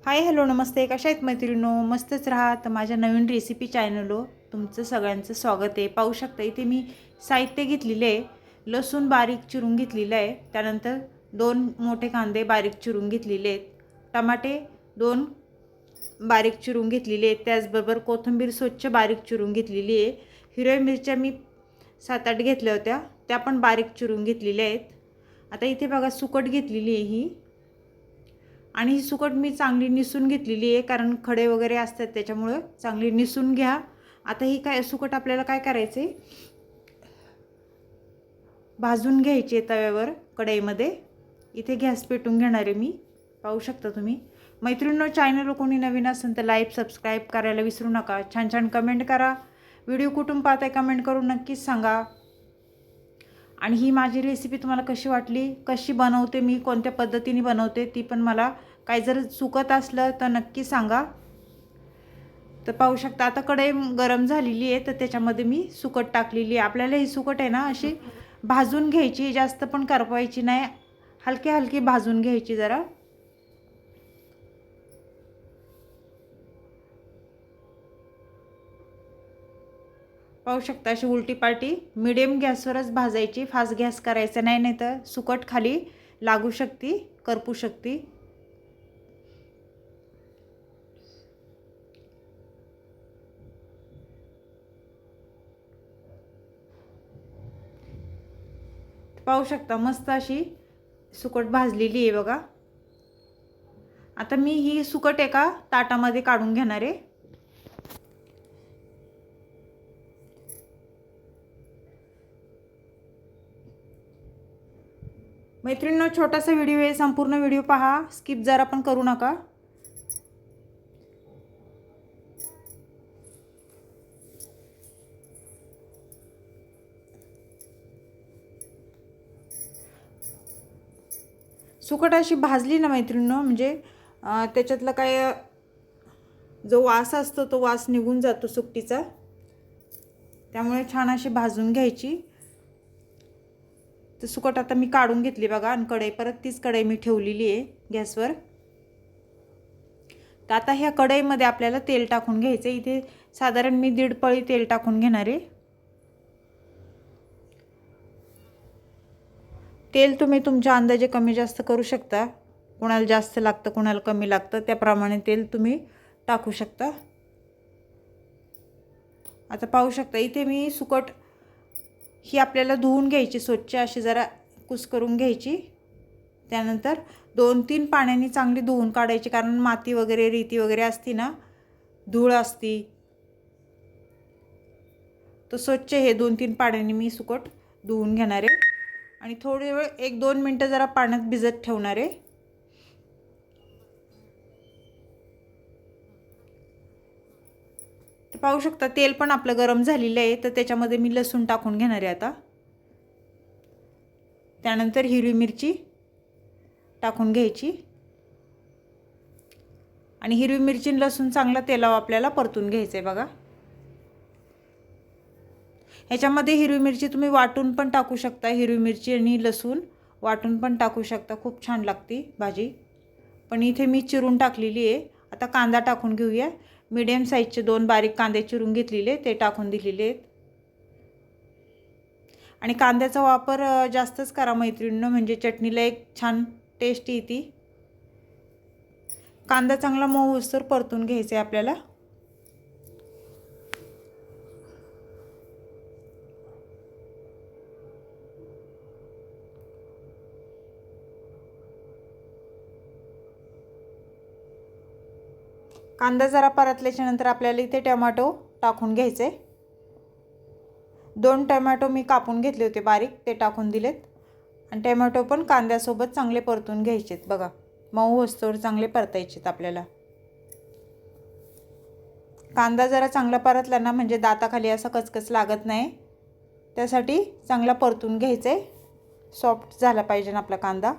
Hi hello नमस्ते, कशा आहेत मैत्रिणींनो? मस्तच राहा. तर माझ्या नवीन रेसिपी चॅनलवर तुमचं सगळ्यांचं स्वागत आहे. पाहू शकता इथे मी साहित्य घेतलेले आहे. लसूण बारीक चिरून घेतलेलं आहे, त्यानंतर 2 मोठे कांदे बारीक चिरून घेतलेले आहेत, टमाटे 2 बारीक चिरून घेतलेले आहेत, त्याचबरोबर कोथिंबीर स्वच्छ बारीक चिरून घेतलेली आहे. हिरव्या मिरच्या मी 7-8 घेतल्या होत्या, त्या पण बारीक चिरून घेतलेल्या आहेत. आता इथे बघा सुकट घेतलेली आहे ही, आणि ही सुकट मी चांगली निसून घेतलेली आहे, कारण खडे वगैरे असतात त्याच्यामुळे चांगली निसून घ्या. आता ही काय सुकट आपल्याला काय करायचं आहे, भाजून घ्यायची तव्यावर कढईमध्ये. इथे गॅस पेटून घेणार आहे मी, पाहू शकता तुम्ही. मैत्रिणींनो, चॅनलवर कोणी नवीन असेल तर लाईक सबस्क्राईब करायला विसरू नका. छान छान कमेंट करा. व्हिडिओ कुठून पाहताय कमेंट करून नक्कीच सांगा. आणि ही माझी रेसिपी तुम्हाला कशी वाटली, कशी बनवते मी, कोणत्या पद्धतीने बनवते ती पण मला काही जर चुकत असलं तर नक्की सांगा. तर पाहू शकता आता कढई गरम झालेली आहे, तर त्याच्यामध्ये मी सुकट टाकलेली आहे. आपल्याला ही सुकट आहे ना अशी भाजून घ्यायची, जास्त पण करपवायची नाही, हलकी हलकी भाजून घ्यायची जरा. पाहू शकता अशी उलटी पालटी मिडियम गॅसवरच भाजायची, फास्ट गॅस करायचा नाही, नाही तर सुकट खाली लागू शकते, करपू शकते. पाहू शकता मस्त अशी सुकट भाजलेली आहे बघा. आता मी ही सुकट एका ताटामध्ये काढून घेणार आहे. मैत्रिणींनो, छोटासा व्हिडिओ आहे, संपूर्ण व्हिडिओ पहा, स्किप जरा पण करू नका. सुकट अशी भाजली ना मैत्रिणींनो, म्हणजे त्याच्यातला काय जो वास असतो तो वास निघून जातो सुकटीचा, त्यामुळे छान अशी भाजून घ्यायची. तर सुकट आता मी काढून घेतली बघा, आणि कढई परत तीच कढई मी ठेवलेली आहे गॅसवर. तर आता ह्या कढईमध्ये आपल्याला तेल टाकून घ्यायचं. इथे साधारण मी 1.5 पळी तेल टाकून घेणार आहे. तेल तुम्ही तुमच्या अंदाजे कमी जास्त करू शकता, कोणाला जास्त लागतं कोणाला कमी लागतं, त्याप्रमाणे तेल तुम्ही टाकू शकता. आता पाहू शकता इथे मी सुकट ही आपल्याला धुवून घ्यायची, स्वच्छ अशी जरा कुस्करून घ्यायची. त्यानंतर 2-3 पाण्याने चांगली धुवून काढायची, कारण माती वगैरे रेती वगैरे असती ना, धूळ असती, तर स्वच्छ हे 2-3 पाण्याने मी सुकट धुवून घेणार आहे. आणि थोडी वेळ 1-2 मिनटं जरा पाण्यात भिजत ठेवणार आहे. तर पाहू शकता तेल पण आपलं गरम झालेलं आहे, तर त्याच्यामध्ये मी लसूण टाकून घेणार आहे आता. त्यानंतर हिरवी मिरची टाकून घ्यायची, आणि हिरवी मिरची आणि लसूण चांगला तेलावर आपल्याला परतून घ्यायचं आहे बघा. ह्याच्यामध्ये हिरवी मिरची तुम्ही वाटून पण टाकू शकता, हिरवी मिरची आणि लसूण वाटून पण टाकू शकता, खूप छान लागते भाजी. पण इथे मी चिरून टाकलेली आहे. आता कांदा टाकून घेऊया. मीडियम साईजचे 2 बारीक कांदे चिरून घेतलेले ते टाकून दिलेले आहेत. आणि कांद्याचा वापर जास्तच करा मैत्रिणींनो, म्हणजे चटणीला एक छान टेस्ट येते. कांदा चांगला मऊ होईस्तोवर परतून घ्यायचा आहे आपल्याला. कांदा जरा परतल्याच्या नंतर आपल्याला इथे टोमॅटो टाकून घ्यायचे. 2 टोमॅटो मी कापून घेतले होते बारीक, ते टाकून दिलेत. आणि टोमॅटो पण कांद्यासोबत चांगले परतून घ्यायचेत बघा, मऊ होईस्तोवर चांगले परतायचेत आपल्याला. कांदा जरा चांगला परतला ना, म्हणजे दाताखाली असं कचकच लागत नाही, त्यासाठी चांगला परतून घ्यायचं आहे. सॉफ्ट झाला पाहिजे ना आपला कांदा.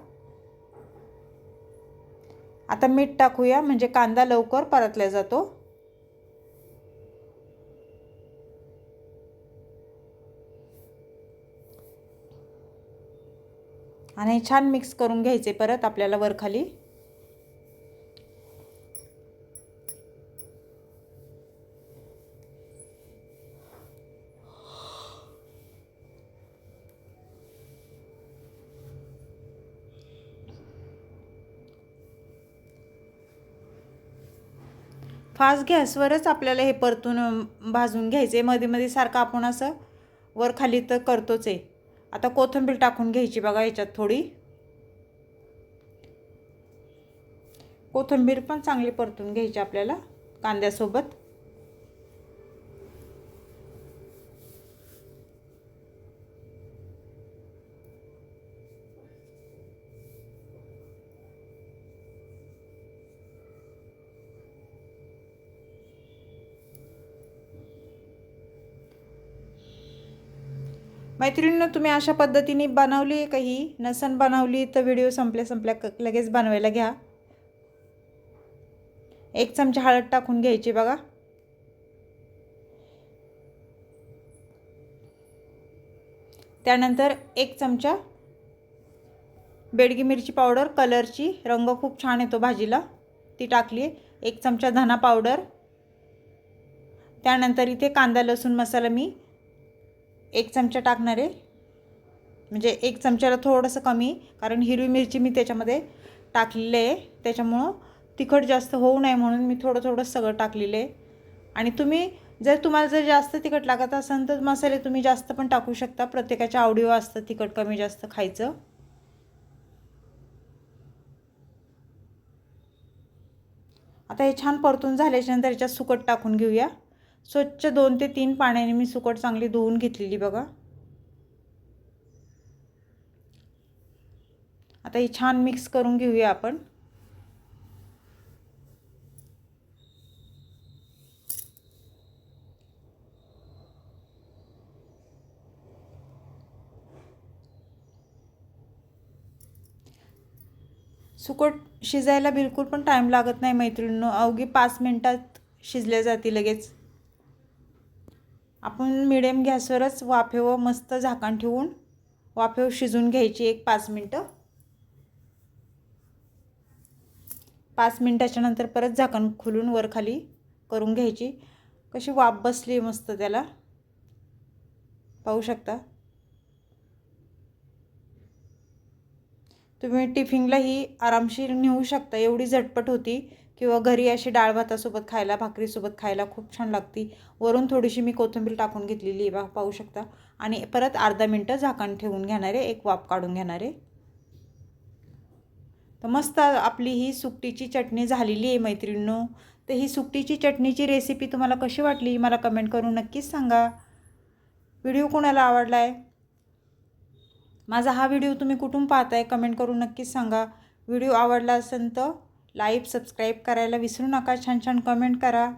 आता मीठ टाकूया, म्हणजे कांदा लवकर परतला जातो. आणि छान मिक्स करून घ्यायचे परत आपल्याला वरखाली. फास्ट गॅसवरच आपल्याला हे परतून भाजून घ्यायचे. मध्ये मध्ये सारखं आपण असं वर खाली तर करतोच आहे. आता कोथिंबीर टाकून घ्यायची बघा याच्यात थोडी. कोथिंबीर पण चांगली परतून घ्यायची आपल्याला कांद्यासोबत. मैत्रिणींनो, तुम्ही अशा पद्धतीने बनवली आहे काही नसन बनवली तर व्हिडिओ संपल्या लगेच बनवायला घ्या. 1 चमचा हळद टाकून घ्यायची बघा. त्यानंतर 1 चमचा बेडगी मिरची पावडर, कलरची, रंग खूप छान येतो भाजीला, ती टाकली आहे. 1 चमचा धना पावडर. त्यानंतर इथे कांदा लसूण मसाला मी 1 चमचा टाकणार आहे. म्हणजे 1 चमच्याला थोडंसं कमी, कारण हिरवी मिरची मी त्याच्यामध्ये टाकलेली आहे, त्याच्यामुळं तिखट जास्त होऊ नये म्हणून मी थोडं सगळं टाकलेलं आहे. आणि तुम्ही तुम्हाला जर जास्त तिखट लागत असेल तर मसाले तुम्ही जास्त पण टाकू शकता. प्रत्येकाच्या आवडीवर असतं तिखट कमी जास्त खायचं. आता हे छान परतून झाल्याच्यानंतर याच्यात सुकट टाकून घेऊया. स्वच्छ 2 ते 3 पाण्याने मी सुकट चांगली धुवून घेतलेली बघा. आता हे छान मिक्स करून घेऊया आपण. सुकट शिजायला बिलकुल पण टाईम लागत नाही मैत्रिणींनो, अवघी 5 मिनिटात शिजल्या जाते लगेच. आपण मिडियम गॅसवरच वाफेवर मस्त झाकण ठेवून वाफेवर शिजून घ्यायची 1-5 मिनिटं. 5 मिनिटाच्या नंतर परत झाकण खोलून वर खाली करून घ्यायची. कशी वाफ बसली मस्त त्याला, पाहू शकता. तुम्ही टिफिनला ही आरामशीर नेऊ शकता, एवढी झटपट होती. किंवा घरी अशी डाळ भातासोबत खायला, भाकरीसोबत खायला खूप छान लागती. वरून थोडीशी मी कोथिंबीर टाकून घेतलेली आहे, पाहू शकता. आणि परत अर्धा मिनिट झाकण ठेवून घेणार आहे, एक वाफ काढून घेणार आहे. तर मस्त आपली ही सुकटीची चटणी झालेली आहे मैत्रिणींनो. तर ही सुकटीची चटणीची रेसिपी तुम्हाला कशी वाटली मला कमेंट करून नक्कीच सांगा. व्हिडिओ कोणाला आवडला आहे, माझा हा व्हिडिओ तुम्ही कुठून पाहताय कमेंट करून नक्कीच सांगा. व्हिडिओ आवडला असेल तर लाईक सबस्क्राईब करायला विसरू नका. छान छान कमेंट करा.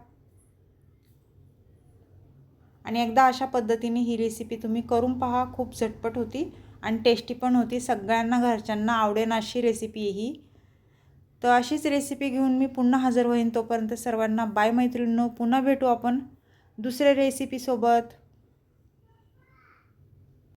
आणि एकदा अशा पद्धतीने ही रेसिपी तुम्ही करून पहा. खूप झटपट होती आणि टेस्टी पण होती. सगळ्यांना घरच्यांना आवडेल अशी रेसिपी ही. तर अशीच रेसिपी घेऊन मी पुन्हा हजर होईन. तोपर्यंत सर्वांना बाय मैत्रिणींनो. पुन्हा भेटू आपण दुसऱ्या रेसिपीसोबत.